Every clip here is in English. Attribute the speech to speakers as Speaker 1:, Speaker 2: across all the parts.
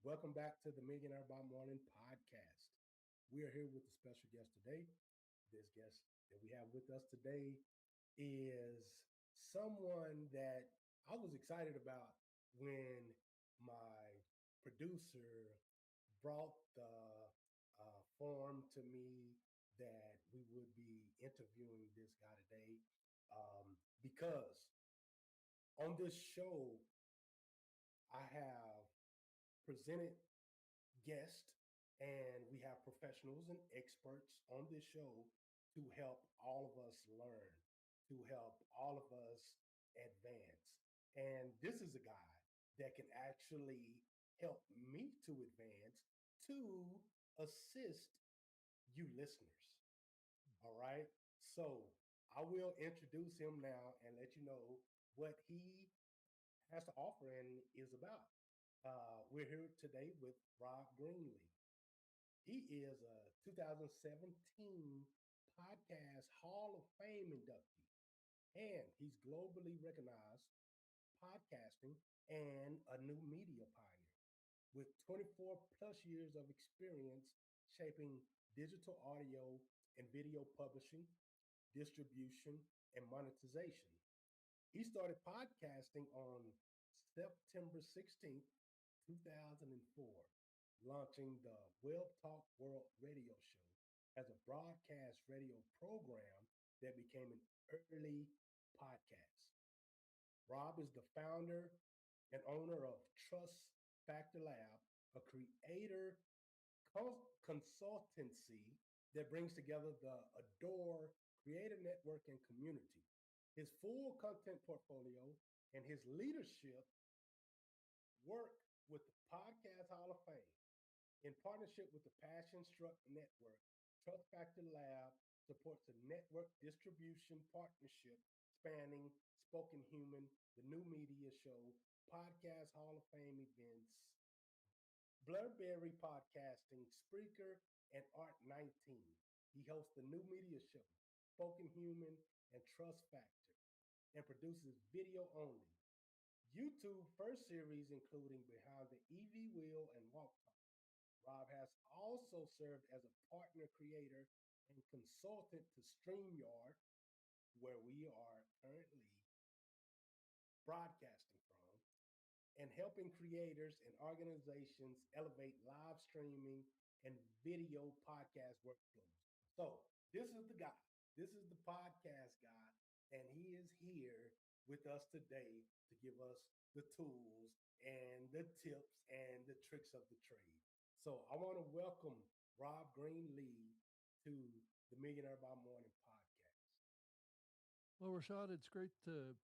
Speaker 1: Welcome back to the Millionaire By Morning podcast. We are here with a special guest today. This guest that we have with us today is someone that I was excited about when my producer brought the form to me that we would be interviewing this guy today because on this show, I have presented guests and we have professionals and experts on this show to help all of us learn, to help all of us advance. And this is a guy that can actually help me to advance, to assist you listeners. All right. So I will introduce him now and let you know what he has to offer and is about. We're here today with Rob Greenlee. He is a 2017 Podcast Hall of Fame inductee, and he's globally recognized podcasting and a new media pioneer with 24 plus years of experience shaping digital audio and video publishing, distribution, and monetization. He started podcasting on September 16th, 2004, launching the Web Talk World radio show as a broadcast radio program that became an early podcast. Rob is the founder and owner of TrustFactorLab, a creator consultancy that brings together the Adore creator network and community. His full content portfolio and his leadership work with the Podcast Hall of Fame in partnership with the Passion Struck Network. Trust Factor Lab supports a network distribution partnership spanning Spoken Human, the new media show, Podcast Hall of Fame events, Blubrry podcasting, Spreaker, and Art 19. He hosts the new media show, Spoken Human and Trust Factor, and produces video only YouTube first series, including Behind the EV Wheel and Walk Talk. Rob has also served as a partner creator and consultant to StreamYard, where we are currently broadcasting from, and helping creators and organizations elevate live streaming and video podcast workflows. So this is the guy. This is the podcast guy, and he is here with us today to give us the tools and the tips and the tricks of the trade. So I want to welcome Rob Greenlee to the Millionaire by Morning podcast.
Speaker 2: Well, Rashad, it's great to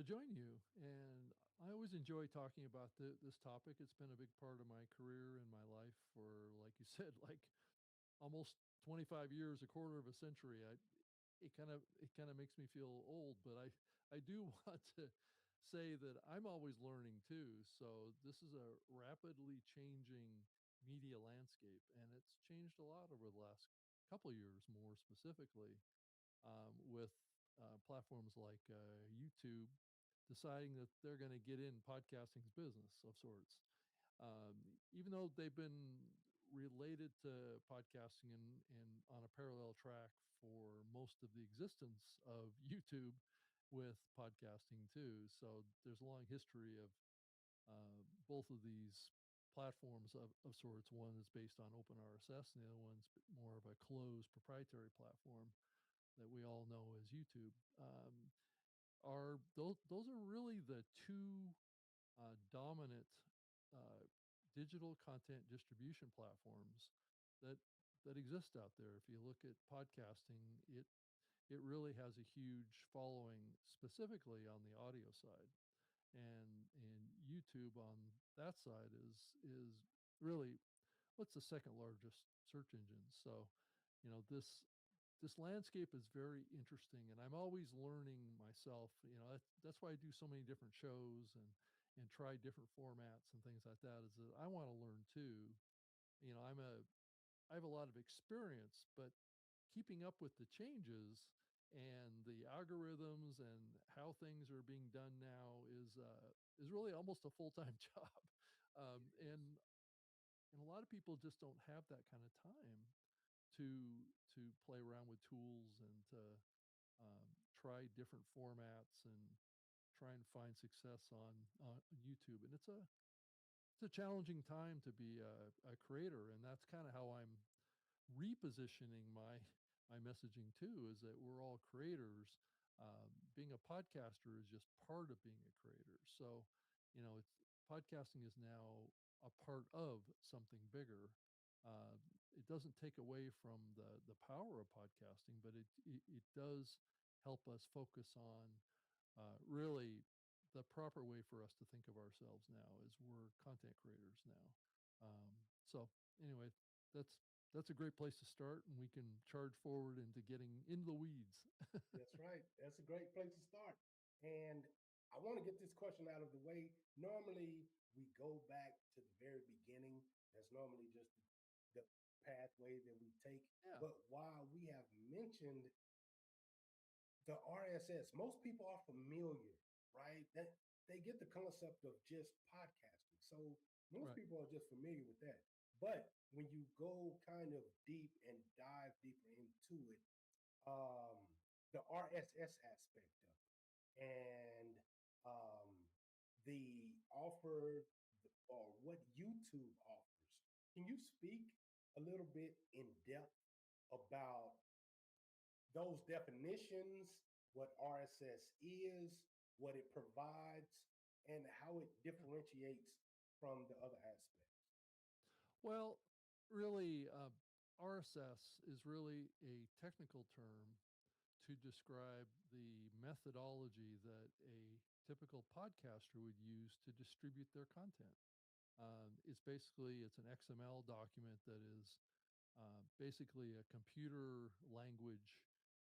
Speaker 2: join you, and I always enjoy talking about this topic. It's been a big part of my career and my life for, like you said, like almost 25 years, a quarter of a century. It kind of makes me feel old, but I do want to say that I'm always learning too. So this is a rapidly changing media landscape, and it's changed a lot over the last couple of years, more specifically with platforms like YouTube deciding that they're going to get in podcasting's business of sorts. Even though they've been related to podcasting and on a parallel track for most of the existence of YouTube with podcasting too. So there's a long history of both of these platforms of sorts. One is based on open RSS and the other one's more of a closed proprietary platform that we all know as YouTube. Are those are really the two dominant uh, digital content distribution platforms that that exist out there. If you look at podcasting, it really has a huge following, specifically on the audio side, and YouTube on that side is really what's the second largest search engine. So, this landscape is very interesting, and I'm always learning myself. That's why I do so many different shows and try different formats and things like that, is that I want to learn too. I have a lot of experience, but keeping up with the changes and the algorithms and how things are being done now is really almost a full-time job.
Speaker 1: It is.
Speaker 2: And And a lot of people just don't have that kind of time to play around with tools and to try different formats and try and find success on YouTube. And it's a challenging time to be a creator, and that's kind of how I'm repositioning my messaging too. Is that we're all creators. Being a podcaster is just part of being a creator. So, it's podcasting is now a part of something bigger. Uh, it doesn't take away from the power of podcasting, but it does help us focus on really the proper way for us to think of ourselves now is we're content creators now. So anyway, that's that's a great place to start, and we can charge forward into getting into the weeds.
Speaker 1: That's right. That's a great place to start. And I want to get this question out of the way. Normally, we go back to the very beginning. That's normally just the pathway that we take.
Speaker 2: Yeah,
Speaker 1: But while we have mentioned the RSS, most people are familiar, right? That they get the concept of just podcasting. So most
Speaker 2: right.
Speaker 1: people are just familiar with that. But when you go kind of deep and dive deeper into it, um, the RSS aspect of it and the offer or what YouTube offers. Can you speak a little bit in depth about those definitions, what RSS is, what it provides, and how it
Speaker 2: Yeah.
Speaker 1: differentiates from the other aspects?
Speaker 2: Well, really, RSS is really a technical term to describe the methodology that a typical podcaster would use to distribute their content. It's an XML document that is basically a computer language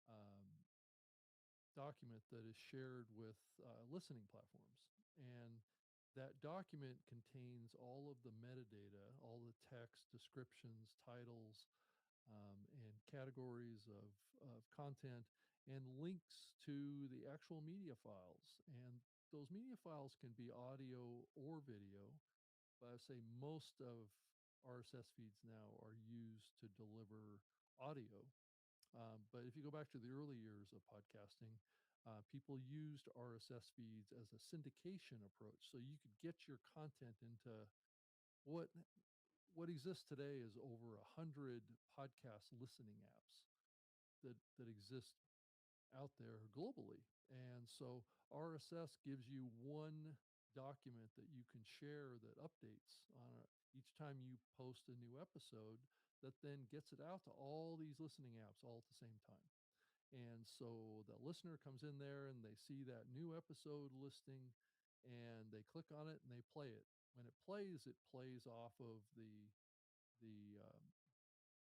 Speaker 2: um, document that is shared with listening platforms. And that document contains all of the metadata, all the text, descriptions, titles, and categories of content, and links to the actual media files. And those media files can be audio or video, but I say most of RSS feeds now are used to deliver audio. But if you go back to the early years of podcasting, people used RSS feeds as a syndication approach. So you could get your content into what what exists today is over 100 podcast listening apps that exist out there globally. And so RSS gives you one document that you can share that updates each time you post a new episode that then gets it out to all these listening apps all at the same time. And so the listener comes in there and they see that new episode listing and they click on it and they play it. When it plays off of the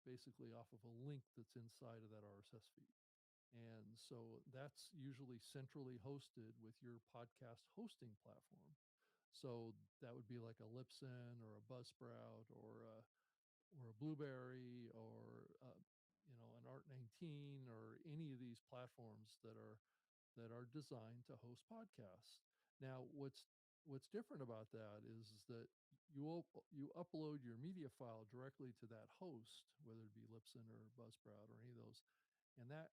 Speaker 2: basically off of a link that's inside of that RSS feed. And so that's usually centrally hosted with your podcast hosting platform. So that would be like a Libsyn or a Buzzsprout or a Blubrry or an Art19 or any of these platforms that are designed to host podcasts. Now, what's different about that is that you upload your media file directly to that host, whether it be Libsyn or Buzzsprout or any of those, and that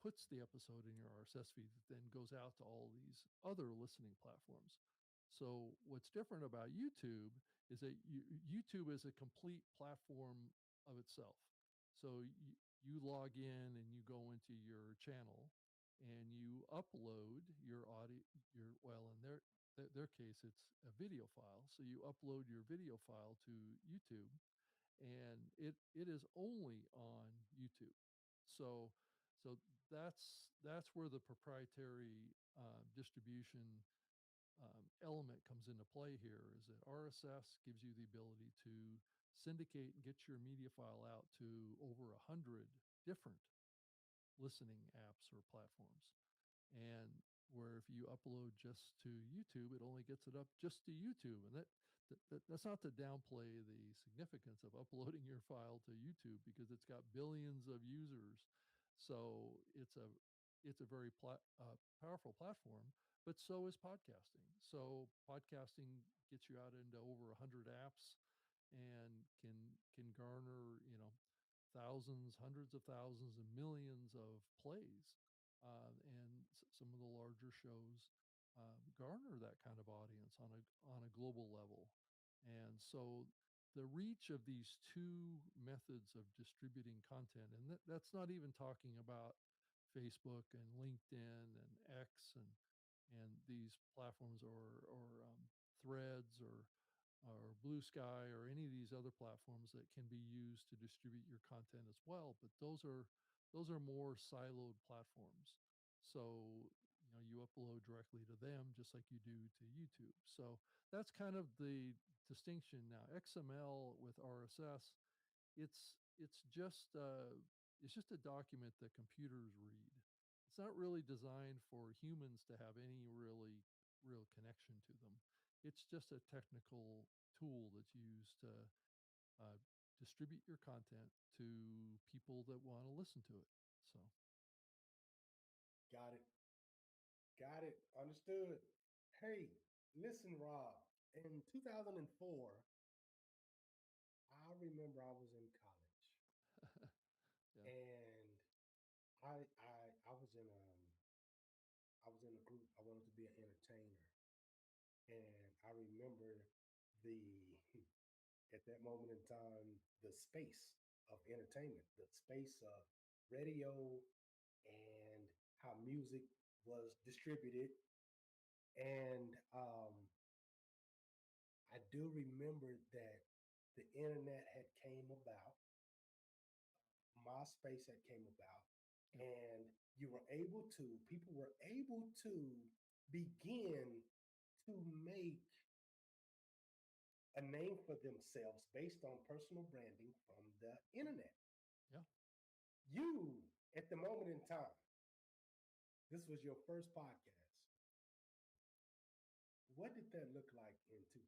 Speaker 2: puts the episode in your RSS feed that then goes out to all these other listening platforms. So what's different about YouTube is that YouTube is a complete platform of itself. So you log in and you go into your channel and you upload your audio, in their case, it's a video file. So you upload your video file to YouTube, and it is only on YouTube. So so that's where the proprietary distribution element comes into play here. Is that RSS gives you the ability to syndicate and get your media file out to over 100 different listening apps or platforms. And where if you upload just to YouTube, it only gets it up just to YouTube. And that's not to downplay the significance of uploading your file to YouTube because it's got billions of users. So it's a very powerful platform, but so is podcasting. So podcasting gets you out into over 100 apps, and can garner, thousands, hundreds of thousands, and millions of plays. And some of the larger shows garner that kind of audience on a global level. And so the reach of these two methods of distributing content, and that's not even talking about Facebook and LinkedIn and X and these platforms, or Threads, or Blue Sky, or any of these other platforms that can be used to distribute your content as well. But those are more siloed platforms. So you upload directly to them just like you do to YouTube. So that's kind of the distinction. Now XML with RSS, it's just it's just a document that computers read. It's not really designed for humans to have any real connection to them. It's just a technical tool that's used to uh, distribute your content to people that want to listen to it. So,
Speaker 1: Got it. Got it. Understood. Hey, listen, Rob. In 2004, I remember I was in college,
Speaker 2: yeah,
Speaker 1: and I was in a group. I wanted to be an entertainer, and I remember the at that moment in time the space of entertainment, the space of radio, and how music was distributed. And I do remember that the internet had came about, MySpace had came about,
Speaker 2: yep,
Speaker 1: and people were able to begin to make a name for themselves based on personal branding from the internet.
Speaker 2: yeah.
Speaker 1: You, at the moment in time, this was your first podcast. What did that look like in 2004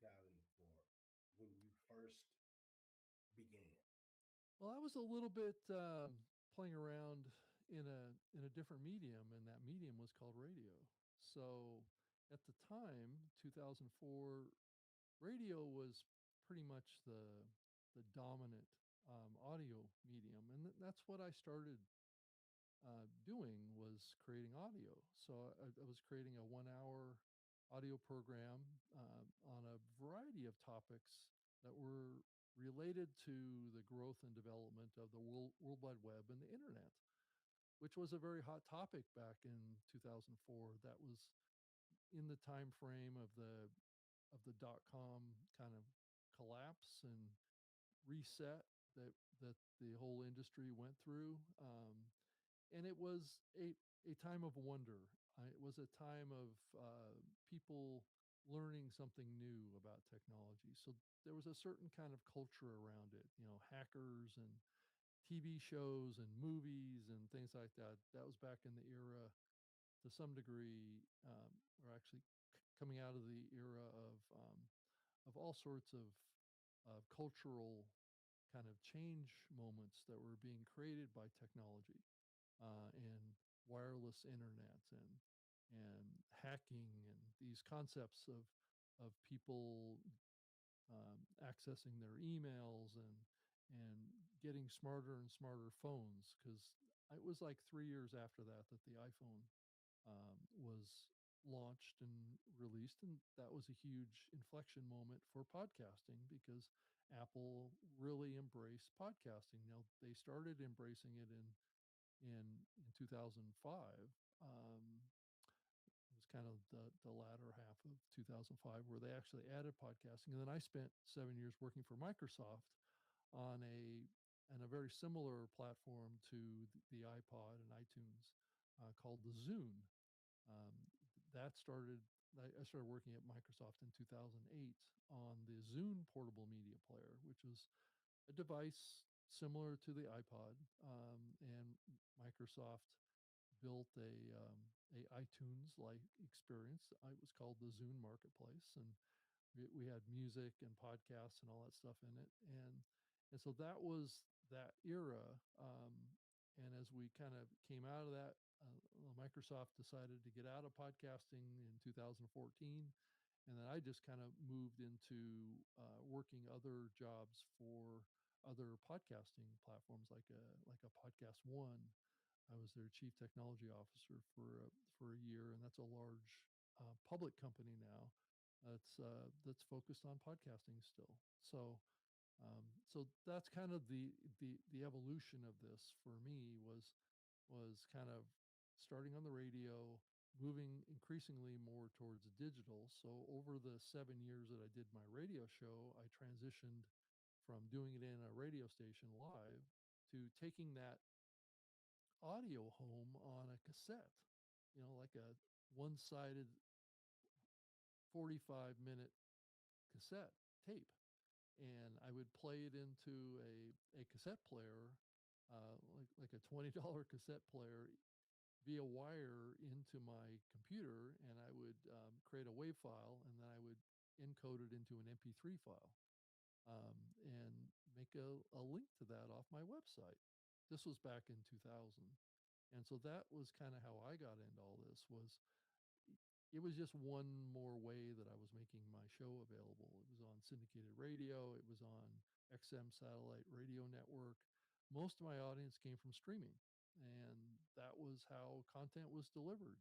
Speaker 1: when you first began?
Speaker 2: Well, I was a little bit playing around in a different medium, and that medium was called radio. So at the time, 2004, radio was pretty much the dominant audio medium, and that's what I started doing, was creating audio. So I was creating a 1 hour audio program on a variety of topics that were related to the growth and development of the World Wide Web and the internet, which was a very hot topic back in 2004. That was in the time frame of the dot com kind of collapse and reset that the whole industry went through. And it was a time of wonder. It was a time of people learning something new about technology. So there was a certain kind of culture around it, hackers and TV shows and movies and things like that. That was back in the era, to some degree, or actually coming out of the era of all sorts of cultural kind of change moments that were being created by technology and wireless internet and hacking and these concepts of people accessing their emails and getting smarter and smarter phones, because it was like 3 years after that the iPhone was launched and released, and that was a huge inflection moment for podcasting because Apple really embraced podcasting. Now they started embracing it in 2005. It was kind of the latter half of 2005 where they actually added podcasting. And then I spent 7 years working for Microsoft on a very similar platform to the iPod and iTunes called the Zune. Um, that started. I started working at Microsoft in 2008 on the Zune portable media player, which was a device similar to the iPod, and Microsoft built a iTunes like experience. It was called the Zune Marketplace, and we had music and podcasts and all that stuff in it, and so that was that era. And as we kind of came out of that, Microsoft decided to get out of podcasting in 2014, And then I just kind of moved into working other jobs for other podcasting platforms like a PodcastOne. I was their chief technology officer for a year, and that's a large public company now that's focused on podcasting still. So that's kind of the evolution of this for me was kind of starting on the radio, moving increasingly more towards digital. So over the 7 years that I did my radio show, I transitioned from doing it in a radio station live to taking that audio home on a cassette, like a one-sided 45-minute cassette tape. And I would play it into a cassette player, like a $20 cassette player via wire into my computer, and I would create a WAV file, and then I would encode it into an MP3 file, and make a link to that off my website. This was back in 2000. And so that was kind of how I got into all this. It was just one more way that I was making my show available. It was on syndicated radio, it was on XM satellite radio network. Most of my audience came from streaming, and that was how content was delivered.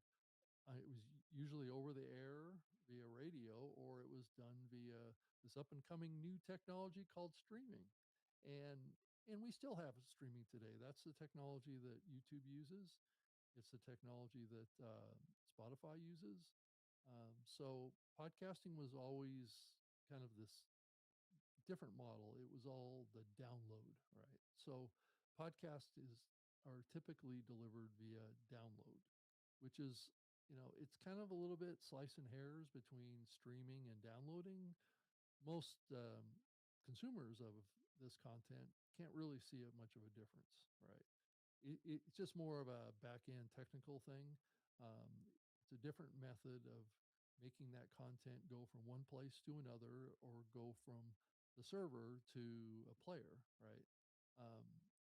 Speaker 2: It was usually over the air via radio, or it was done via this up and coming new technology called streaming. And and we still have streaming today. That's the technology that YouTube uses. It's the technology that Spotify uses. So podcasting was always kind of this different model. It was all the download, right? So podcasts are typically delivered via download, which is, it's kind of a little bit slice and hairs between streaming and downloading. Most consumers of this content can't really see much of a difference, right? It's just more of a back end technical thing. Um, it's a different method of making that content go from one place to another or go from the server to a player, right? Um,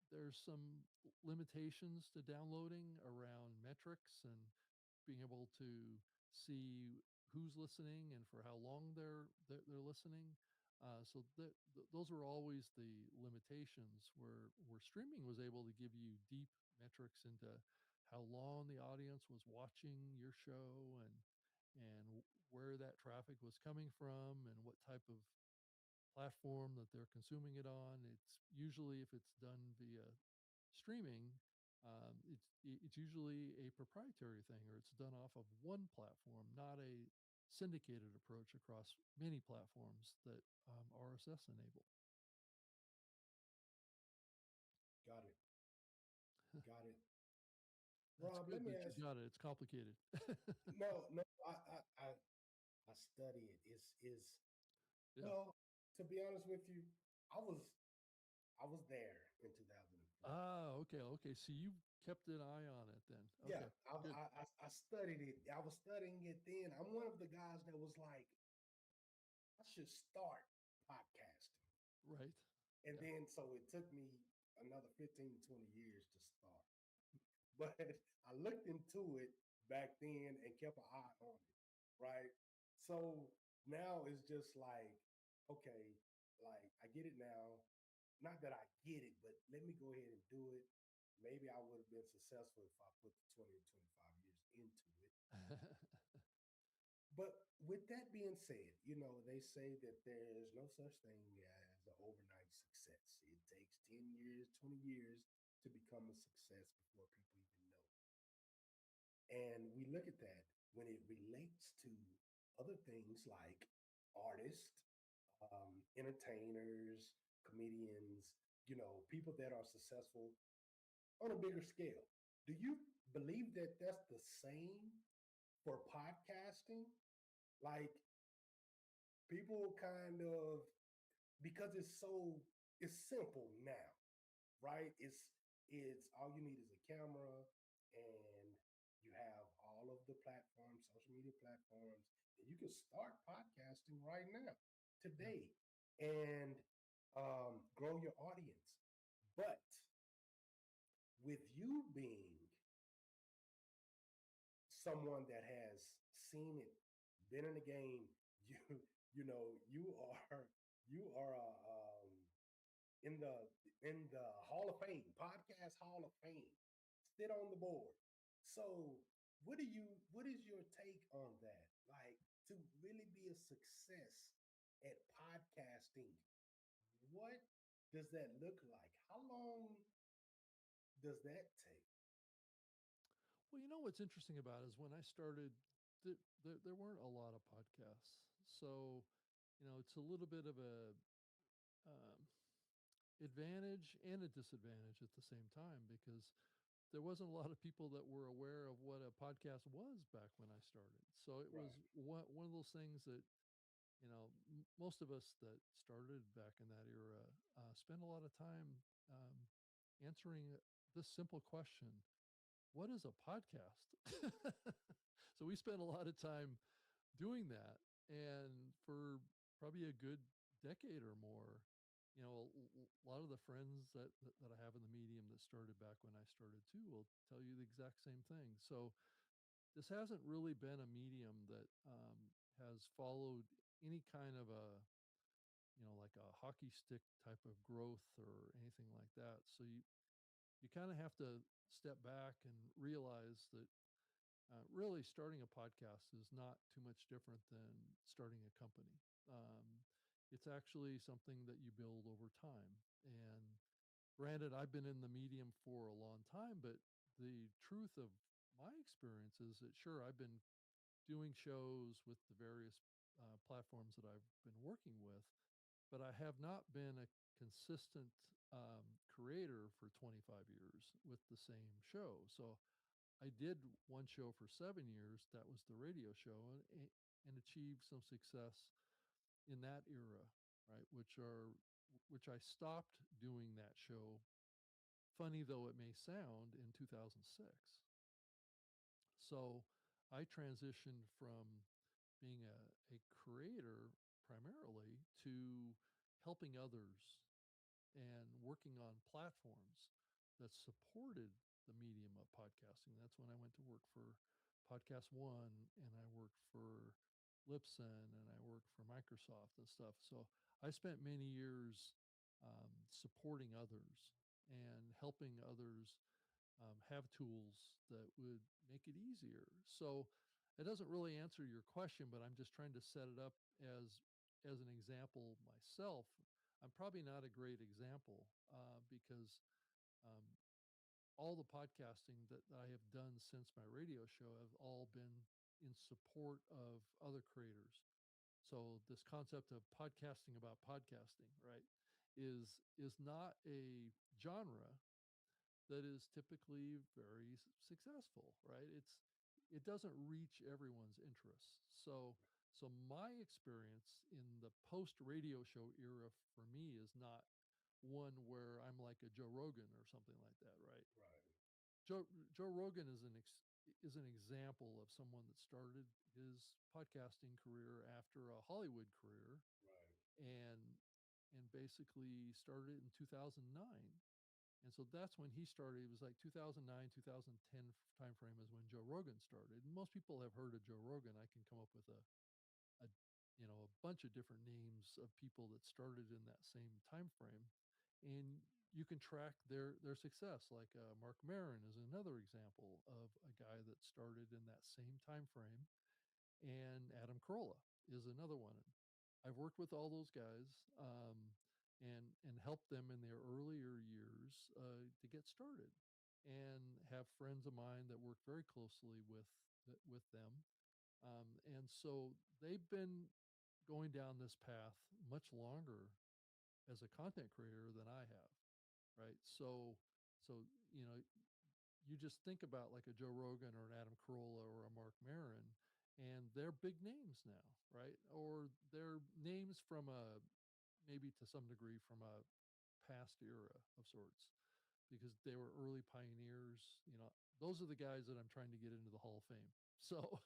Speaker 2: there's some limitations to downloading around metrics and being able to see who's listening and for how long they're listening. Those are always the limitations where streaming was able to give you deep metrics into how long the audience was watching your show and where that traffic was coming from and what type of platform that they're consuming it on. It's usually, if it's done via streaming, it's usually a proprietary thing, or it's done off of one platform, not a syndicated approach across many platforms that RSS enable.
Speaker 1: Got it. Got it.
Speaker 2: That's
Speaker 1: Rob, let
Speaker 2: good
Speaker 1: me
Speaker 2: that you
Speaker 1: ask.
Speaker 2: got it. It's complicated.
Speaker 1: No, I study it. Is
Speaker 2: Yeah.
Speaker 1: well, to be honest with you, I was I was there in 2004.
Speaker 2: Ah, okay, okay. So you kept an eye on it then.
Speaker 1: Yeah,
Speaker 2: Okay, good.
Speaker 1: I studied it. I was studying it then. I'm one of the guys that was like, I should start podcasting.
Speaker 2: Right.
Speaker 1: And
Speaker 2: Yeah.
Speaker 1: then so it took me another 15 to 20 years to start. But I looked into it back then and kept an eye on it. Right. So now it's just like, okay, like I get it now. Not that I get it, but let me go ahead and do it. Maybe I would have been successful if I put the 20 or 25 years into it. But with that being said, they say that there's no such thing as an overnight success. It takes 10 years, 20 years to become a success before people even know. And we look at that when it relates to other things like artists, entertainers, comedians, people that are successful on a bigger scale. Do you believe that that's the same for podcasting? Like people kind of, because it's simple now, right? It's all you need is a camera, and you have all of the platforms, social media platforms, and you can start podcasting right now,
Speaker 2: Yeah.
Speaker 1: today, and grow your audience. But with you being someone that has seen it, been in the game, you you are in the Hall of Fame, podcast Hall of Fame, sit on the board. So what is your take on that? Like, to really be a success at podcasting, what does that look like? How long does that take?
Speaker 2: Well, you know what's interesting about it is when I started, there weren't a lot of podcasts. So, it's a little bit of a um, advantage and a disadvantage at the same time because there wasn't a lot of people that were aware of what a podcast was back when I started. So it was
Speaker 1: Right.
Speaker 2: one of those things that, most of us that started back in that era spent a lot of time answering this simple question: what is a podcast? So we spent a lot of time doing that. And for probably a good decade or more, a lot of the friends that I have in the medium that started back when I started too will tell you the exact same thing. So this hasn't really been a medium that has followed any kind of a, like a hockey stick type of growth or anything like that. So you kind of have to step back and realize that really starting a podcast is not too much different than starting a company. It's actually something that you build over time. And granted, I've been in the medium for a long time, but the truth of my experience is that sure, I've been doing shows with the various platforms that I've been working with, but I have not been a consistent creator for 25 years with the same show. So I did one show for 7 years. That was the radio show, and achieved some success in that era, right? Which I stopped doing that show. Funny though it may sound, in 2006. So I transitioned from being a creator primarily to helping others and working on platforms that supported the medium of podcasting. That's when I went to work for PodcastOne, and I worked for Libsyn, and I worked for Microsoft and stuff. So I spent many years supporting others and helping others have tools that would make it easier. So it doesn't really answer your question, but I'm just trying to set it up as an example myself. I'm probably not a great example because um, all the podcasting that I have done since my radio show have all been in support of other creators. So this concept of podcasting about podcasting, right, is not a genre that is typically very successful, right? It doesn't reach everyone's interests. So my experience in the post radio show era for me is not one where I'm like a Joe Rogan or something like that, right?
Speaker 1: Right.
Speaker 2: Joe Rogan is an example of someone that started his podcasting career after a Hollywood career,
Speaker 1: Right.
Speaker 2: and basically started in 2009. And so that's when he started. It was like 2009, 2010 timeframe is when Joe Rogan started. And most people have heard of Joe Rogan. I can come up with a a bunch of different names of people that started in that same time frame, and you can track their success. Like Mark Maron is another example of a guy that started in that same time frame, and Adam Carolla is another one. I've worked with all those guys and helped them in their earlier years to get started, and have friends of mine that work very closely with them. And so they've been going down this path much longer as a content creator than I have, right? So you just think about like a Joe Rogan or an Adam Carolla or a Mark Maron, and they're big names now, right? Or they're names from a, maybe to some degree, from a past era of sorts, because they were early pioneers. Those are the guys that I'm trying to get into the Hall of Fame. So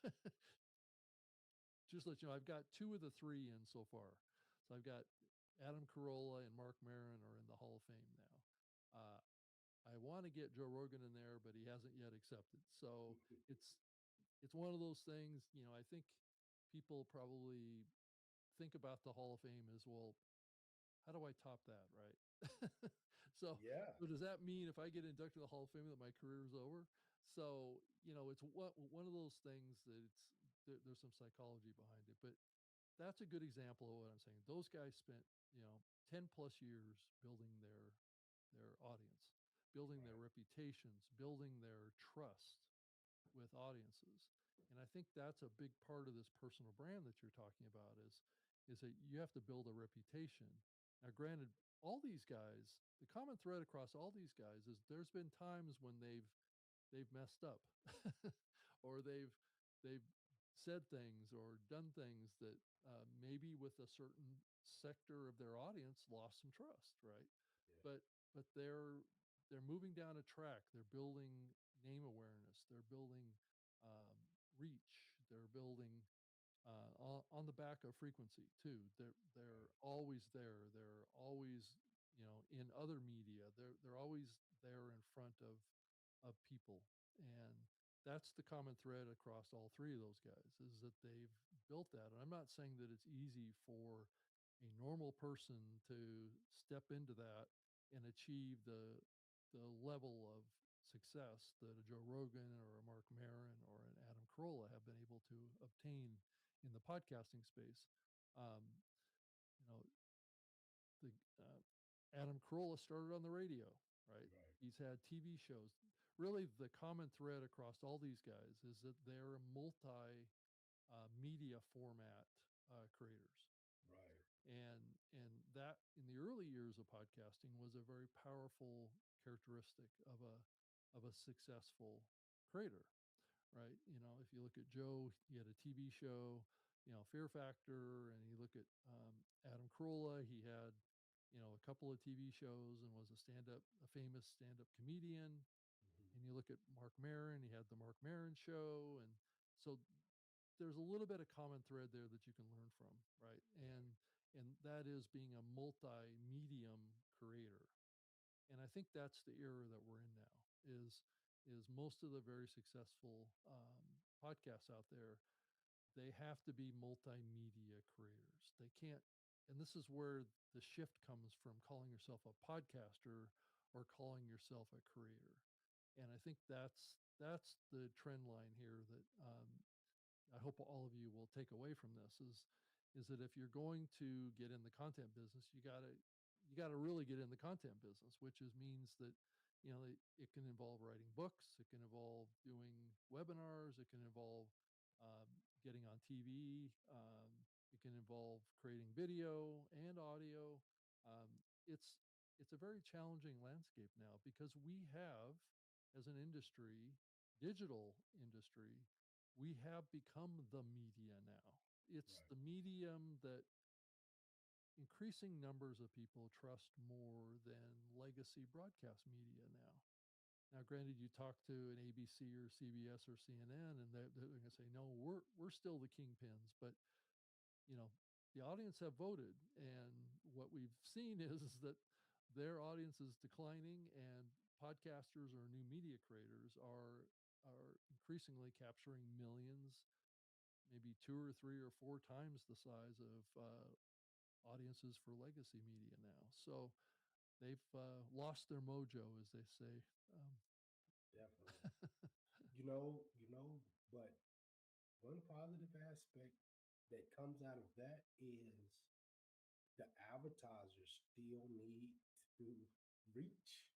Speaker 2: just let you know, I've got two of the three in so far. So I've got Adam Carolla and Mark Maron are in the Hall of Fame now. I want to get Joe Rogan in there, but he hasn't yet accepted. So it's it's one of those things. I think people probably think about the Hall of Fame as, well, how do I top that, right? so,
Speaker 1: Yeah.
Speaker 2: so does that mean if I get inducted to the Hall of Fame that my career is over? So, it's one of those things that there's some psychology behind it, but that's a good example of what I'm saying. Those guys spent, 10 plus years building their audience, building their
Speaker 1: Right.
Speaker 2: reputations, building their trust with audiences. And I think that's a big part of this personal brand that you're talking about is that you have to build a reputation. Now, granted, all these guys, the common thread across all these guys is there's been times when they've messed up or they've said things or done things that maybe with a certain sector of their audience lost some trust, right?
Speaker 1: Yeah.
Speaker 2: But they're moving down a track. They're building name awareness. They're building um, reach. They're building on the back of frequency too. They're
Speaker 1: Right.
Speaker 2: always there. They're always in other media. They're always there in front of people, and that's the common thread across all three of those guys is that they've built that. And I'm not saying that it's easy for a normal person to step into that and achieve the level of success that a Joe Rogan or a Mark Maron or an Adam Carolla have been able to obtain in the podcasting space. Um, you know, the Adam Carolla started on the radio, right?
Speaker 1: Right.
Speaker 2: He's had TV shows. Really, the common thread across all these guys is that they're multi media format creators,
Speaker 1: Right.
Speaker 2: and that in the early years of podcasting was a very powerful characteristic of a successful creator, right? If you look at Joe, he had a TV show, Fear Factor, and you look at Adam Carolla, he had, a couple of TV shows and was a famous stand-up comedian.
Speaker 1: Hmm.
Speaker 2: And you look at Mark Maron, he had the Mark Maron show, and so there's a little bit of common thread there that you can learn from, right?
Speaker 1: Right.
Speaker 2: And that is being a multi-medium creator. And I think that's the era that we're in now is most of the very successful podcasts out there, they have to be multimedia creators. They can't, and this is where the shift comes from calling yourself a podcaster or calling yourself a creator. And I think that's the trend line here that I hope all of you will take away from this is that if you're going to get in the content business, you gotta really get in the content business, which means that it can involve writing books, it can involve doing webinars, it can involve um, getting on TV, it can involve creating video and audio. Um, it's it's a very challenging landscape now because we have, as an industry, digital industry, we have become the media now. It's
Speaker 1: Right.
Speaker 2: the medium that increasing numbers of people trust more than legacy broadcast media now. Now, granted, you talk to an ABC or CBS or CNN, and they're going to say, "No, we're still the kingpins." But you know, the audience have voted, and what we've seen is that their audience is declining, and podcasters or new media creators are increasingly capturing millions, maybe two or three or four times the size of audiences for legacy media now. So they've lost their mojo, as they say. Um,
Speaker 1: Definitely. But one positive aspect that comes out of that is the advertisers still need to reach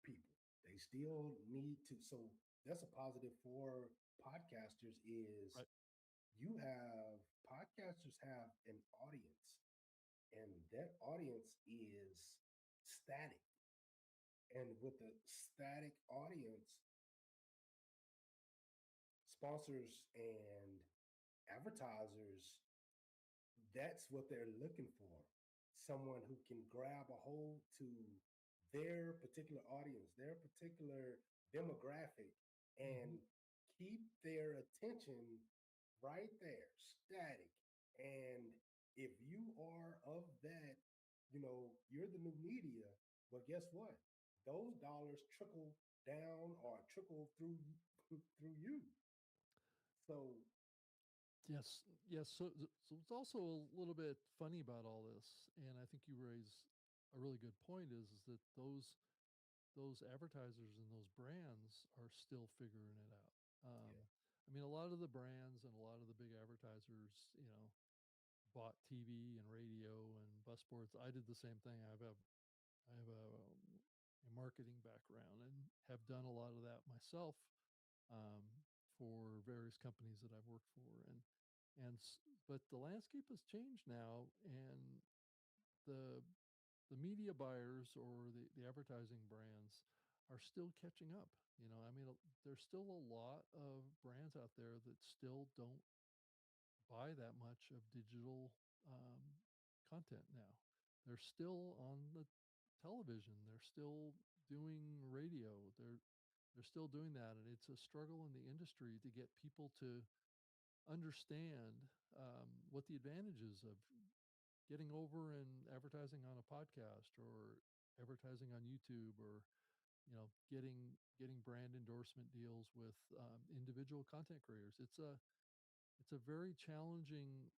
Speaker 1: people. They still need to. So that's a positive for podcasters is
Speaker 2: right.
Speaker 1: you have podcasters have an audience and that audience is static. And with the static audience, sponsors and advertisers, that's what they're looking for. Someone who can grab a hold to their particular audience, their particular demographic,
Speaker 2: Hmm.
Speaker 1: and keep their attention right there, static. And if you are of that, you're the new media, well, guess what? Those dollars trickle down or trickle through through you. So
Speaker 2: Yes, Yes. So it's also a little bit funny about all this, and I think you raise a really good point. Is that those advertisers and those brands are still figuring it out.
Speaker 1: Yeah.
Speaker 2: I mean, a lot of the brands and a lot of the big advertisers, bought TV and radio and bus boards. I did the same thing. I have a marketing background and have done a lot of that myself, um, for various companies that I've worked for, but the landscape has changed now, and the the media buyers or the advertising brands are still catching up. I mean, there's still a lot of brands out there that still don't buy that much of digital, content now. They're still on the television. They're still doing radio. They're still doing that, and it's a struggle in the industry to get people to understand, what the advantages of getting over and advertising on a podcast or advertising on YouTube, or getting brand endorsement deals with, individual content creators. It's a very challenging,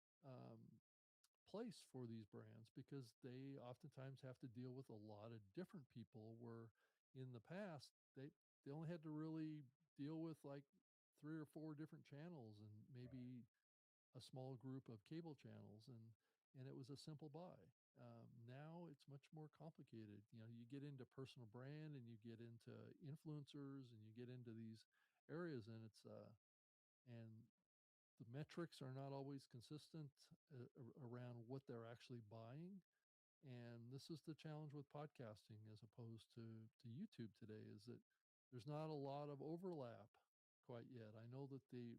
Speaker 2: place for these brands because they oftentimes have to deal with a lot of different people. Where in the past they only had to really deal with like three or four different channels and
Speaker 1: Right.
Speaker 2: maybe a small group of cable channels, and it was a simple buy. Now it's much more complicated. You get into personal brand and you get into influencers and you get into these areas, and and the metrics are not always consistent, around what they're actually buying. And this is the challenge with podcasting as opposed to YouTube today, is that there's not a lot of overlap quite yet. I know that the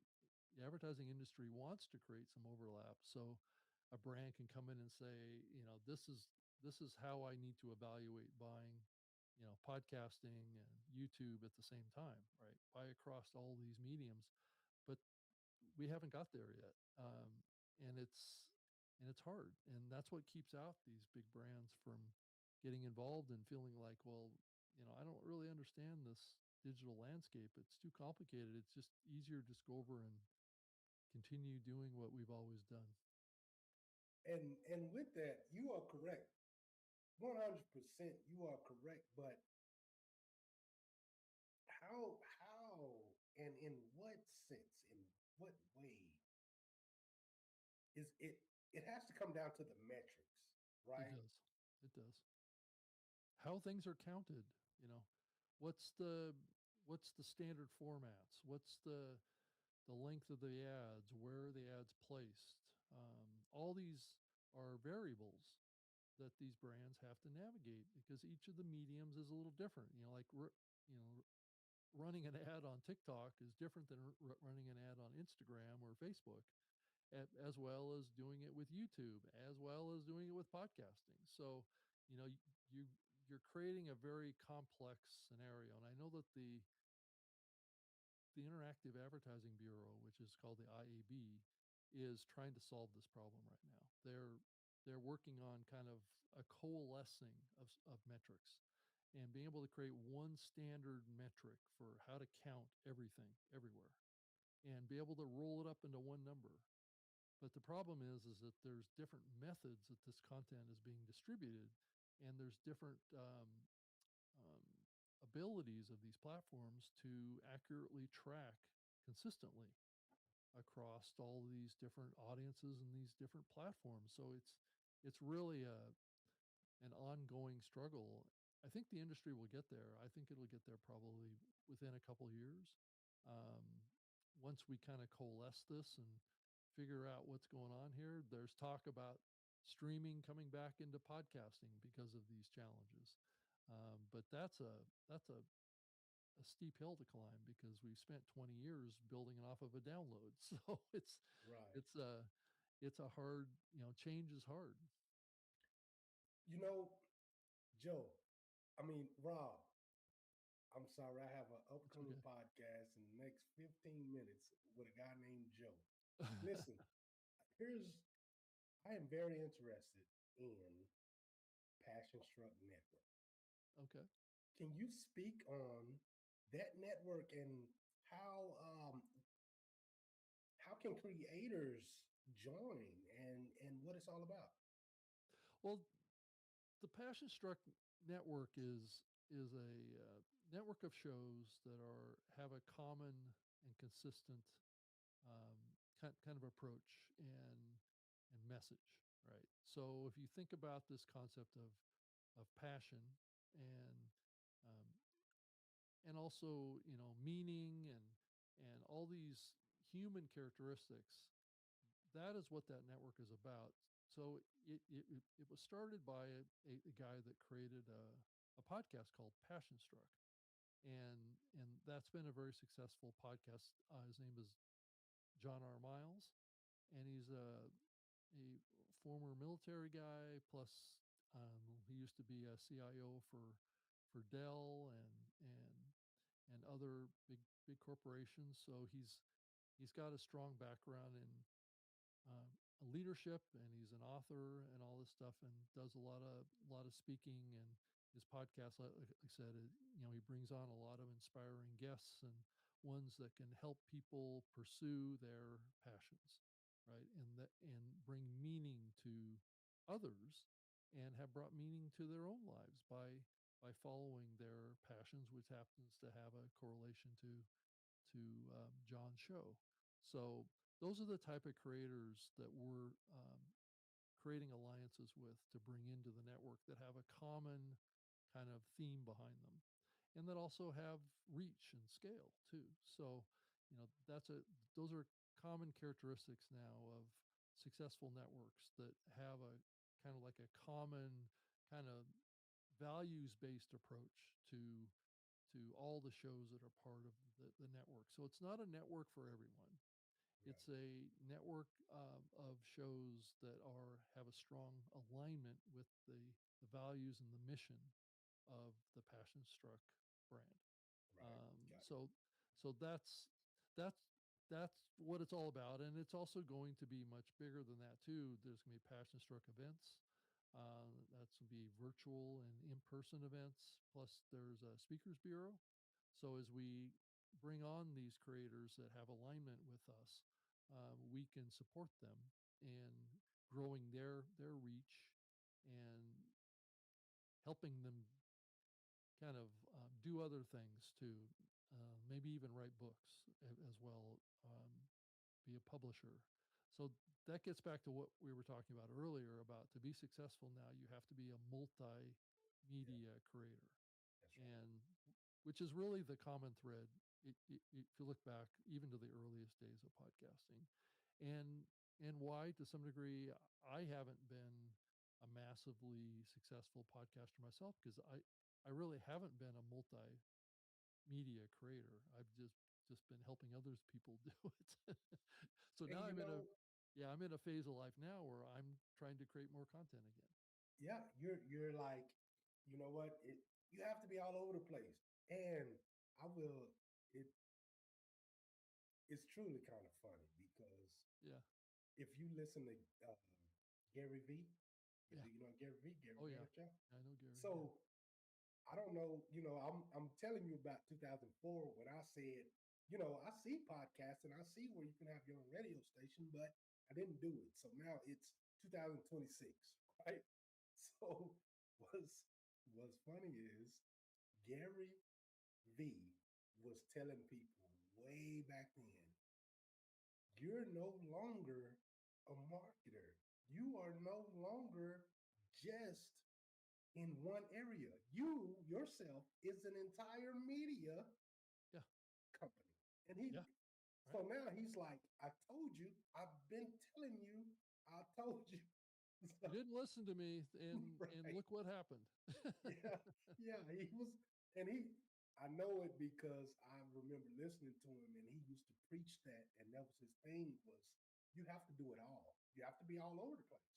Speaker 2: advertising industry wants to create some overlap, so a brand can come in and say, this is how I need to evaluate buying, podcasting and YouTube at the same time, right? Buy across all these mediums, but we haven't got there yet. And it's hard, and that's what keeps out these big brands from getting involved and feeling like, well, I don't really understand this digital landscape. It's too complicated. It's just easier to just go over and continue doing what we've always done.
Speaker 1: And with that, you are correct. 100% you are correct. But how and in what sense, in what way is it has to come down to the metrics,
Speaker 2: It
Speaker 1: right?
Speaker 2: does. It does. How things are counted, what's the what's the standard formats? What's the length of the ads? Where are the ads placed? All these are variables that these brands have to navigate because each of the mediums is a little different. You know, running an ad on TikTok is different than running an ad on Instagram or Facebook, as well as doing it with YouTube, as well as doing it with podcasting. So, you know, you you're creating a very complex scenario, and I know that the Interactive Advertising Bureau, which is called the IAB, is trying to solve this problem right now. They're working on kind of a coalescing of metrics and being able to create one standard metric for how to count everything everywhere and be able to roll it up into one number. But the problem is that there's different methods that this content is being distributed, and there's different, um, abilities of these platforms to accurately track consistently across all of these different audiences and these different platforms. So it's really an ongoing struggle. I think the industry will get there. I think it'll get there probably within a couple of years. Um, Once we kind of coalesce this and figure out what's going on here, there's talk about streaming coming back into podcasting because of these challenges. But that's a steep hill to climb because we've spent 20 years building it off of a download. So
Speaker 1: Right.
Speaker 2: it's a it's a hard, change is hard.
Speaker 1: You know, Joe, I mean, Rob, I'm sorry, I have an
Speaker 2: It's
Speaker 1: upcoming
Speaker 2: okay.
Speaker 1: podcast in the next 15 minutes with a guy named Joe. Listen, here's I am very interested in Passion Struck Network.
Speaker 2: Okay.
Speaker 1: Can you speak on that network and how um, how can creators join and what it's all about.
Speaker 2: Well, the Passion Struck network is a network of shows that are have a common and consistent kind of approach and message, right? So if you think about this concept of passion and um, and also meaning and all these human characteristics, that is what that network is about. So it was started by a guy that created a podcast called Passion Struck, and that's been a very successful podcast. His name is John R. Miles, and he's a former military guy. Plus, he used to be a CIO for Dell and other big corporations. So he's got a strong background in leadership, and he's an author and all this stuff, and does a lot of speaking. And his podcast, like I said, he brings on a lot of inspiring guests and ones that can help people pursue their passions, right? And bring meaning to others, and have brought meaning to their own lives by following their passions, which happens to have a correlation to John's show. So those are the type of creators that we're creating alliances with to bring into the network, that have a common kind of theme behind them, and that also have reach and scale too. So, that's a those are common characteristics now of successful networks that have a kind of like a common kind of values based approach to all the shows that are part of the network. So it's not a network for everyone.
Speaker 1: Right.
Speaker 2: It's a network of shows that have a strong alignment with the values and the mission of the Passion Struck brand.
Speaker 1: Right.
Speaker 2: Um,
Speaker 1: Got it.
Speaker 2: so so that's that's what it's all about, and it's also going to be much bigger than that too. There's going to be Passion Struck events. That's going to be virtual and in-person events. Plus, there's a speakers bureau. So as we bring on these creators that have alignment with us, we can support them in growing their reach and helping them kind of do other things too. Maybe even write books as well, be a publisher. So that gets back to what we were talking about earlier about, to be successful now, you have to be a
Speaker 1: Yeah,
Speaker 2: multimedia creator,
Speaker 1: that's right.
Speaker 2: and which is really the common thread. If you look back even to the earliest days of podcasting, and why, to some degree, I haven't been a massively successful podcaster myself, because I really haven't been a multimedia creator. I've just been helping others people do it. So now
Speaker 1: And
Speaker 2: I'm in a phase of life now where I'm trying to create more content again.
Speaker 1: yeah, you're like, you know what? You have to be all over the place. And I will it it's truly kind of funny because
Speaker 2: Yeah.
Speaker 1: if you listen to Gary V,
Speaker 2: Yeah.
Speaker 1: do you know Gary V? Gary
Speaker 2: Oh yeah.
Speaker 1: Vaynerchuk?
Speaker 2: I know Gary. Yeah.
Speaker 1: So I don't know, I'm telling you about 2004 when I said, I see podcasts and I see where you can have your own radio station, but I didn't do it. So now it's 2026, right? So what's funny is Gary V was telling people way back then, you're no longer a marketer. You are no longer just in one area. You yourself is an entire media
Speaker 2: Yeah.
Speaker 1: company. And he
Speaker 2: Yeah.
Speaker 1: so
Speaker 2: Right.
Speaker 1: now he's like, I told you, I've been telling you, I told you.
Speaker 2: You
Speaker 1: So,
Speaker 2: didn't listen to me, and
Speaker 1: right.
Speaker 2: look what happened.
Speaker 1: Yeah. Yeah. He was and I know it because I remember listening to him and he used to preach that. And that was his thing was you have to do it all. You have to be all over the place.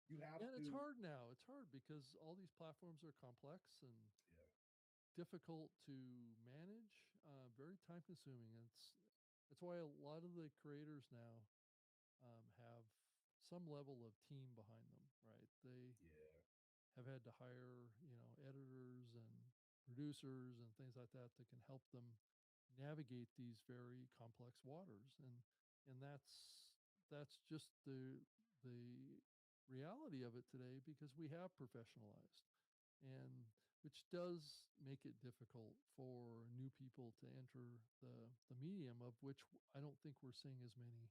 Speaker 1: You have
Speaker 2: And it's
Speaker 1: to,
Speaker 2: hard now. It's hard because all these platforms are complex and
Speaker 1: yeah,
Speaker 2: difficult to manage, very time consuming. It's why a lot of the creators now have some level of team behind them, right? They
Speaker 1: yeah,
Speaker 2: have had to hire, editors and producers and things like that that can help them navigate these very complex waters. And that's just the reality of it today because we have professionalized, and which does make it difficult for new people to enter the medium, of which I don't think we're seeing as many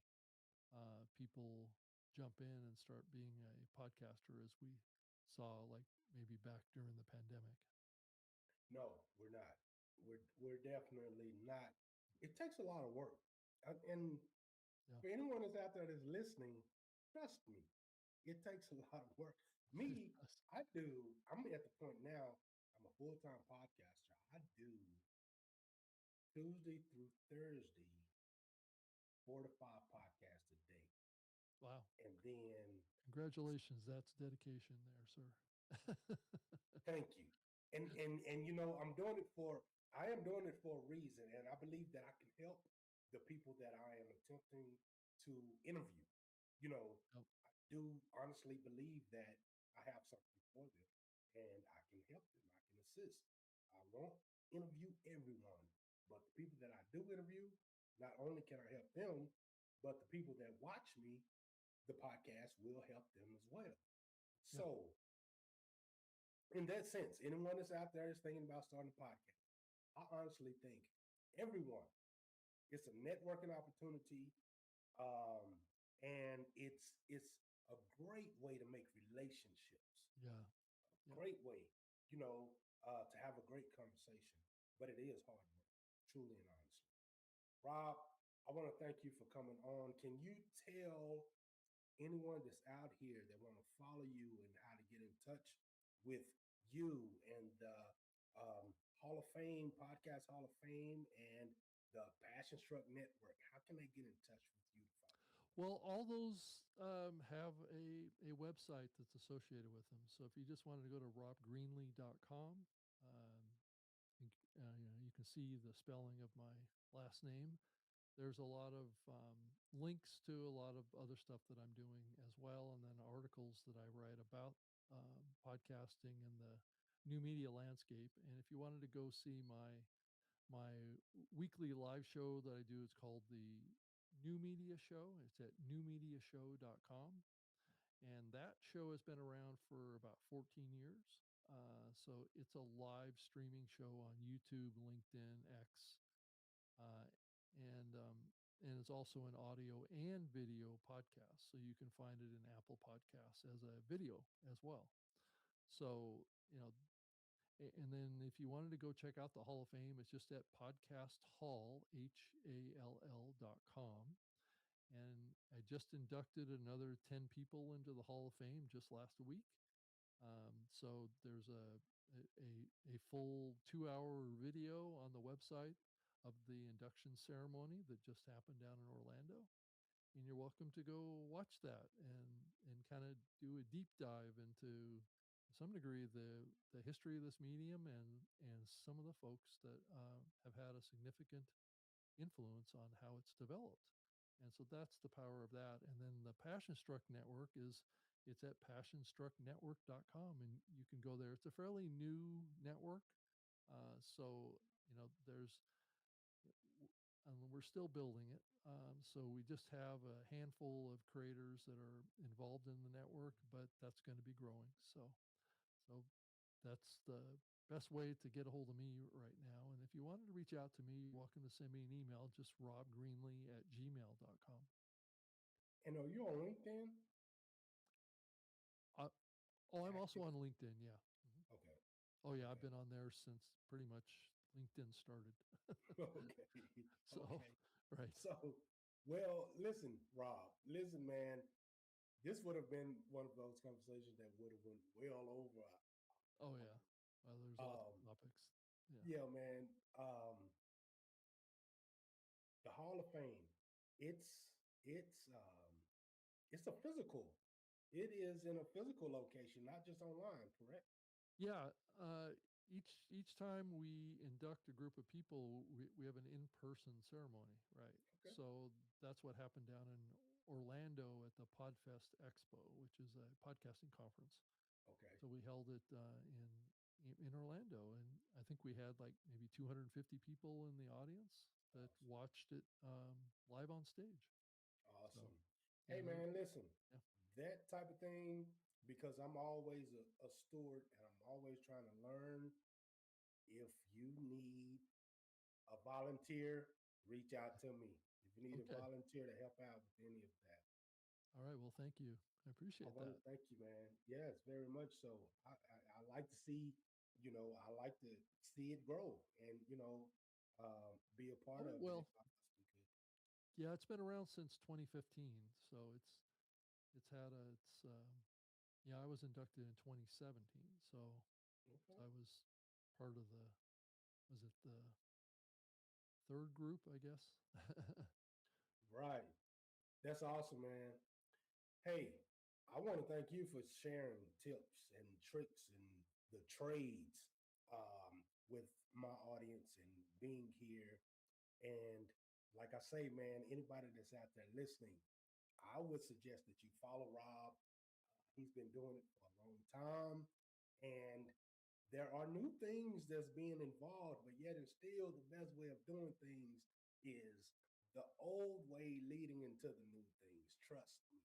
Speaker 2: people jump in and start being a podcaster as we saw like maybe back during the pandemic.
Speaker 1: No, we're not. We're definitely not. It takes a lot of work. And
Speaker 2: Yeah.
Speaker 1: for anyone that's out there that's listening, trust me, it takes a lot of work. Me,
Speaker 2: Yes.
Speaker 1: I'm at the point now, I'm a full-time podcaster. I do Tuesday through Thursday, 4 to 5 podcasts a day.
Speaker 2: Wow.
Speaker 1: And then
Speaker 2: Congratulations. That's dedication there, sir.
Speaker 1: thank you. And I am doing it for a reason. And I believe that I can help the people that I am attempting to interview. You know,
Speaker 2: Yep.
Speaker 1: I do honestly believe that I have something for them and I can help them. I can assist. I won't interview everyone, but the people that I do interview, not only can I help them, but the people that watch me, the podcast will help them as well.
Speaker 2: Yep.
Speaker 1: So in that sense, anyone that's out there is thinking about starting a podcast, I honestly think everyone, it's a networking opportunity, um, and it's a great way to make relationships.
Speaker 2: Yeah.
Speaker 1: A
Speaker 2: Yep.
Speaker 1: great way, to have a great conversation. But it is hard work, truly and honestly. Rob, I want to thank you for coming on. Can you tell anyone that's out here that want to follow you and how to get in touch with you and the Hall of Fame, Podcast Hall of Fame, and the Passion Struck Network? How can they get in touch with you to follow you?
Speaker 2: Well, all those have a website that's associated with them. So if you just wanted to go to robgreenlee.com, you can see the spelling of my last name. There's a lot of links to a lot of other stuff that I'm doing as well, and then articles that I write about podcasting and the new media landscape. And if you wanted to go see my weekly live show that I do, it's called the New Media Show. It's at newmediashow.com. And that show has been around for about 14 years. So it's a live streaming show on YouTube, LinkedIn, X, uh, and it's also an audio and video podcast. So you can find it in Apple Podcasts as a video as well. So and then if you wanted to go check out the Hall of Fame, it's just at podcasthall.com. And I just inducted another 10 people into the Hall of Fame just last week. So there's a full 2 hour video on the website of the induction ceremony that just happened down in Orlando. And you're welcome to go watch that and kind of do a deep dive into some degree the history of this medium and some of the folks that have had a significant influence on how it's developed. And so that's the power of that. And then the Passion Struck Network it's at passionstrucknetwork.com, and you can go there. It's a fairly new network. So, there's, and we're still building it. So we just have a handful of creators that are involved in the network, but that's going to be growing. So that's the best way to get a hold of me right now. And if you wanted to reach out to me, you're welcome to send me an email, just robgreenlee@gmail.com.
Speaker 1: And are you on LinkedIn?
Speaker 2: Uh, oh, I'm also
Speaker 1: Active?
Speaker 2: on LinkedIn. Yeah. Mhm.
Speaker 1: Okay.
Speaker 2: Oh, yeah. I've
Speaker 1: Okay.
Speaker 2: been on there since pretty much LinkedIn started.
Speaker 1: Okay.
Speaker 2: So,
Speaker 1: Okay.
Speaker 2: right.
Speaker 1: So, well, listen, Rob, listen, man, this would have been one of those conversations that would have went well over an
Speaker 2: Oh,
Speaker 1: hour.
Speaker 2: yeah. Well, there's lots
Speaker 1: Um,
Speaker 2: of topics. Yeah.
Speaker 1: yeah, man. The Hall of Fame, it's it's um it's a physical. It is in a physical location, not just online, correct?
Speaker 2: Yeah, each time we induct a group of people, we have an in-person ceremony, right?
Speaker 1: Okay.
Speaker 2: So that's what happened down in Orlando at the Podfest Expo, which is a podcasting conference.
Speaker 1: Okay.
Speaker 2: So we held it in Orlando, and I think we had like maybe 250 people in the audience that
Speaker 1: Awesome.
Speaker 2: watched it live on stage. So
Speaker 1: Awesome. Hey,
Speaker 2: and
Speaker 1: man, listen,
Speaker 2: yeah.
Speaker 1: that type of thing, because I'm always a steward and I'm always trying to learn. If you need a volunteer, reach out to me. If you need a
Speaker 2: Okay.
Speaker 1: volunteer to help out with any of that,
Speaker 2: All right. Well, thank you. I
Speaker 1: I
Speaker 2: appreciate
Speaker 1: want
Speaker 2: that.
Speaker 1: to thank you, man. Yes, very much so. I like to see, I like to see it grow and, be a part
Speaker 2: Oh,
Speaker 1: of it if
Speaker 2: well,
Speaker 1: I possibly could.
Speaker 2: yeah, it's been around since 2015, so it's had a it's yeah, I was inducted in 2017, so
Speaker 1: Okay.
Speaker 2: I was part of the was it the third group, I guess.
Speaker 1: Right. That's awesome, man. Hey, I want to thank you for sharing tips and tricks and the trades with my audience and being here. And like I say, man, anybody that's out there listening, I would suggest that you follow Rob. He's been doing it for a long time. And there are new things that's being involved, but yet and still the best way of doing things is the old way leading into the new things. Trust me.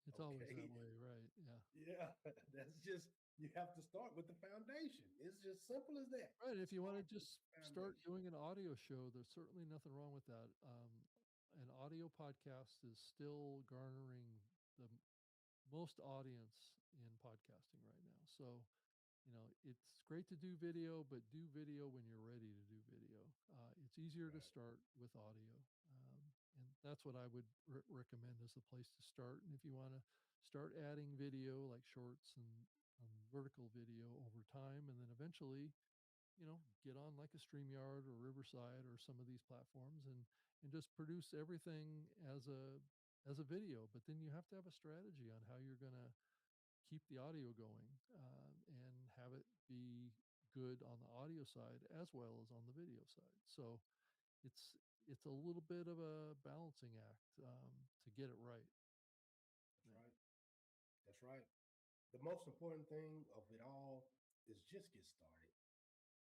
Speaker 2: It's always that
Speaker 1: Okay.
Speaker 2: way, right? Yeah.
Speaker 1: Yeah, that's just you have to start with the foundation. It's just simple as that.
Speaker 2: Right. If you want to
Speaker 1: Start with
Speaker 2: just
Speaker 1: the
Speaker 2: start
Speaker 1: foundation.
Speaker 2: doing an audio show, there's certainly nothing wrong with that. An audio podcast is still garnering the most audience in podcasting right now. So, it's great to do video, but do video when you're ready to do video. It's easier to
Speaker 1: Right.
Speaker 2: start with audio. And that's what I would recommend as the place to start. And if you want to start adding video like shorts and vertical video over time, and then eventually get on like a StreamYard or Riverside or some of these platforms and just produce everything as a video. But then you have to have a strategy on how you're going to keep the audio going and have it be good on the audio side as well as on the video side. So it's it's a little bit of a balancing act to get it right.
Speaker 1: That's
Speaker 2: Yeah,
Speaker 1: right. That's right. The most important thing of it all is just get started.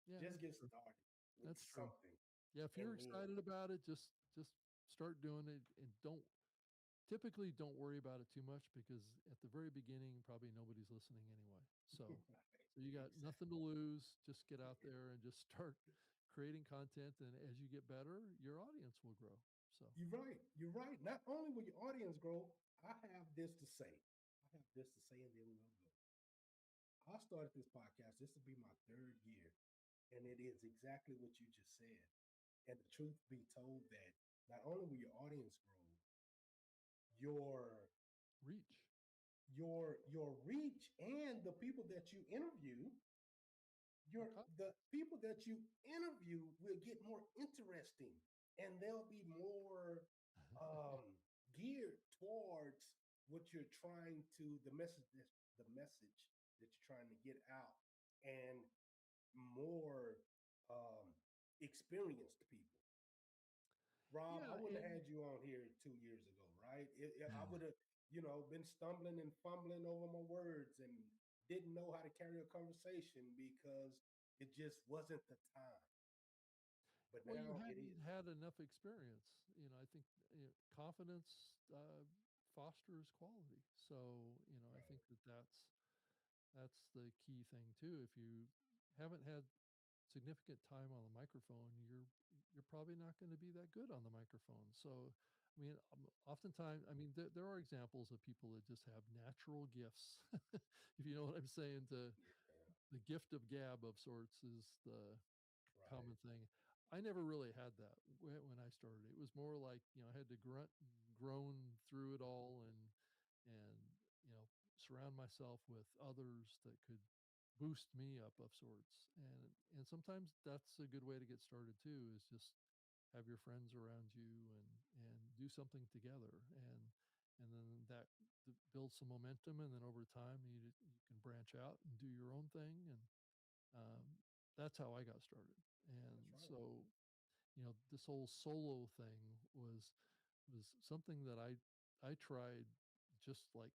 Speaker 2: yeah,
Speaker 1: Just
Speaker 2: that's
Speaker 1: get
Speaker 2: true.
Speaker 1: started with
Speaker 2: That's true.
Speaker 1: something.
Speaker 2: Yeah, if
Speaker 1: And
Speaker 2: you're
Speaker 1: then,
Speaker 2: excited about it, just start doing it and don't worry about it too much because at the very beginning probably nobody's listening anyway. So you got nothing to
Speaker 1: exactly.
Speaker 2: lose. Just get out there and just start creating content, and as you get better, your audience will grow. So
Speaker 1: You're right. You're right. Not only will your audience grow, I have this to say. I have this to say, and then we'll go. I started this podcast. This will be my third year. And it is exactly what you just said. And the truth be told that not only will your audience grow, your
Speaker 2: reach.
Speaker 1: your reach and the people that you interview,
Speaker 2: Will
Speaker 1: your
Speaker 2: come.
Speaker 1: the people that you interview will get more interesting and they'll be more geared towards what you're trying to the message that you're trying to get out and more um, experienced people. Rob, I
Speaker 2: Yeah,
Speaker 1: wouldn't have
Speaker 2: and
Speaker 1: had you on here 2 years ago, right? I would have, been stumbling and fumbling over my words and didn't know how to carry a conversation because it just wasn't the time. But
Speaker 2: well, you
Speaker 1: now it
Speaker 2: hadn't
Speaker 1: is.
Speaker 2: had enough experience. I think confidence fosters quality. So I
Speaker 1: Right,
Speaker 2: think that's the key thing too. If you haven't had significant time on the microphone, you're probably not going to be that good on the microphone. So, I mean, oftentimes, I mean, there are examples of people that just have natural gifts. If you know what I'm saying,
Speaker 1: yeah,
Speaker 2: the gift of gab of sorts is the
Speaker 1: right,
Speaker 2: common thing. I never really had that when I started. It was more like I had to grunt and groan through it all and surround myself with others that could boost me up of sorts. And sometimes that's a good way to get started too. Is just have your friends around you and do something together and then that builds some momentum and then over time you can branch out and do your own thing and that's how I got started. And
Speaker 1: that's right.
Speaker 2: so, this whole solo thing was something that I tried just like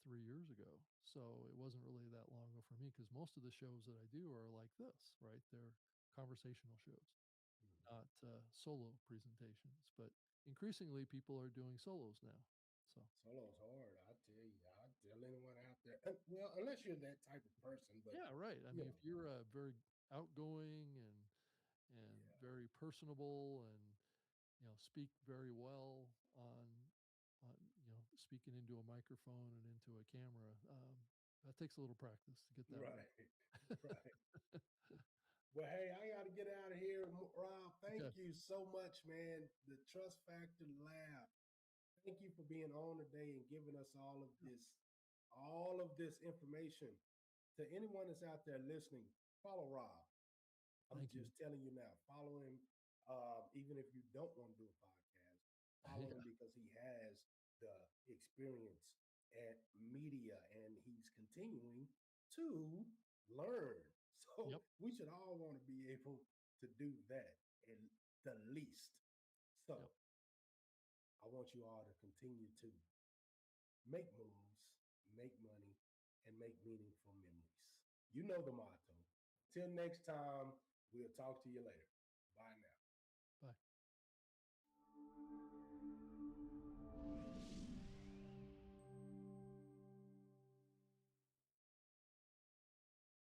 Speaker 2: 3 years ago. So it wasn't really that long ago for me because most of the shows that I do are like this, right? They're conversational shows,
Speaker 1: Mhm.
Speaker 2: not solo presentations. But increasingly, people are doing solos now. So
Speaker 1: Solo's hard. I tell you. I tell anyone out there. Well, unless you're that type of person, but
Speaker 2: yeah, right. I
Speaker 1: you
Speaker 2: mean, if
Speaker 1: know,
Speaker 2: you're very outgoing and
Speaker 1: yeah,
Speaker 2: very personable and speak very well on speaking into a microphone and into a camera, that takes a little practice to get that
Speaker 1: right,
Speaker 2: right.
Speaker 1: right. Well, hey, I got to get out of here, Rob. Thank
Speaker 2: Okay.
Speaker 1: you so much, man. The Trust Factor Lab. Thank you for being on today and giving us all of this information. To anyone that's out there listening, follow Rob. I'm
Speaker 2: Thank you.
Speaker 1: just telling you now, follow him. Even if you don't want to do a podcast, follow him
Speaker 2: Yeah.
Speaker 1: because he has the experience at media and he's continuing to learn. So
Speaker 2: Yep.
Speaker 1: we should all want to be able to do that at the least. So
Speaker 2: Yep.
Speaker 1: I want you all to continue to make moves, make money, and make meaningful memories. You know the motto. Till next time, we'll talk to you later. Bye now.